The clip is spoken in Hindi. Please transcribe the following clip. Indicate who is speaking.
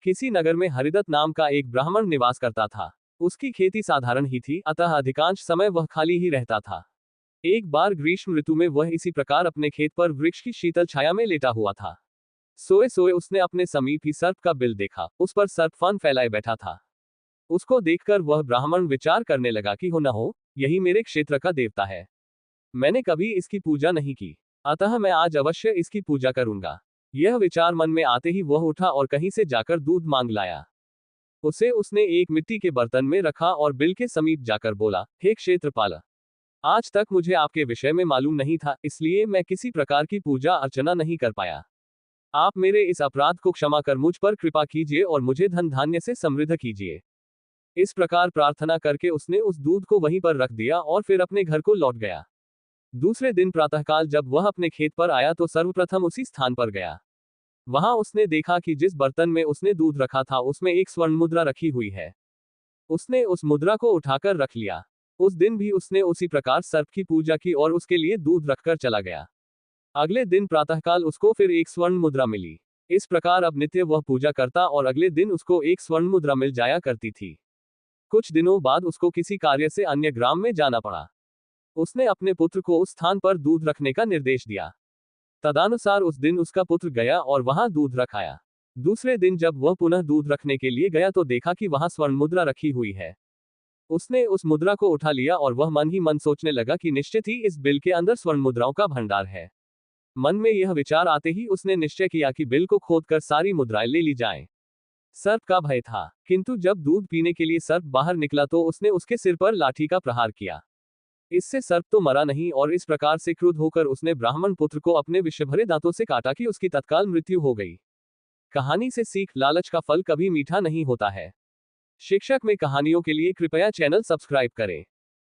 Speaker 1: किसी नगर में हरिदत्त नाम का एक ब्राह्मण निवास करता था। उसकी खेती साधारण ही थी, अतः अधिकांश समय वह खाली ही रहता था। एक बार ग्रीष्म ऋतु में वह इसी प्रकार अपने खेत पर वृक्ष की शीतल छाया में लेटा हुआ था। सोए सोए उसने अपने समीप ही सर्प का बिल देखा। उस पर सर्प फन फैलाए बैठा था। उसको देखकर वह ब्राह्मण विचार करने लगा कि हो न हो, यही मेरे क्षेत्र का देवता है। मैंने कभी इसकी पूजा नहीं की, अतः मैं आज अवश्य इसकी पूजा करूंगा। यह विचार मन में आते ही वह उठा और कहीं से जाकर दूध मांग लाया। उसे उसने एक मिट्टी के बर्तन में रखा और बिल के समीप जाकर बोला, हे क्षेत्रपाल, आज तक मुझे आपके विषय में मालूम नहीं था, इसलिए मैं किसी प्रकार की पूजा अर्चना नहीं कर पाया। आप मेरे इस अपराध को क्षमा कर मुझ पर कृपा कीजिए और मुझे धन धान्य से समृद्ध कीजिए। इस प्रकार प्रार्थना करके उसने उस दूध को वहीं पर रख दिया और फिर अपने घर को लौट गया। दूसरे दिन प्रातःकाल जब वह अपने खेत पर आया तो सर्वप्रथम उसी स्थान पर गया। वहां उसने देखा कि जिस बर्तन में उसने दूध रखा था उसमें एक स्वर्ण मुद्रा रखी हुई है। उसने उस मुद्रा को उठाकर रख लिया। उस दिन भी उसने उसी प्रकार सर्प की पूजा की और उसके लिए दूध रखकर चला गया। अगले दिन प्रातःकाल उसको फिर एक स्वर्ण मुद्रा मिली। इस प्रकार अब नित्य वह पूजा करता और अगले दिन उसको एक स्वर्ण मुद्रा मिल जाया करती थी। कुछ दिनों बाद उसको किसी कार्य से अन्य ग्राम में जाना पड़ा। उसने अपने पुत्र को उस स्थान पर दूध रखने का निर्देश दिया। तदनुसार उस दिन उसका पुत्र गया और वहां दूध रखाया। दूसरे दिन जब वह पुनः दूध रखने के लिए गया तो देखा कि वहां स्वर्ण मुद्रा रखी हुई है। उसने उस मुद्रा को उठा लिया और वह मन ही मन सोचने लगा कि निश्चित ही इस बिल के अंदर स्वर्ण मुद्राओं का भंडार है। मन में यह विचार आते ही उसने निश्चय किया कि बिल को खोदकर सारी मुद्राएं ले ली जाएं। सर्प का भय था, किंतु जब दूध पीने के लिए सर्प बाहर निकला तो उसने उसके सिर पर लाठी का प्रहार किया। इससे सर्प तो मरा नहीं और इस प्रकार से क्रुद्ध होकर उसने ब्राह्मण पुत्र को अपने विषभरे दांतों से काटा कि उसकी तत्काल मृत्यु हो गई। कहानी से सीख, लालच का फल कभी मीठा नहीं होता है। शिक्षक में कहानियों के लिए कृपया चैनल सब्सक्राइब करें।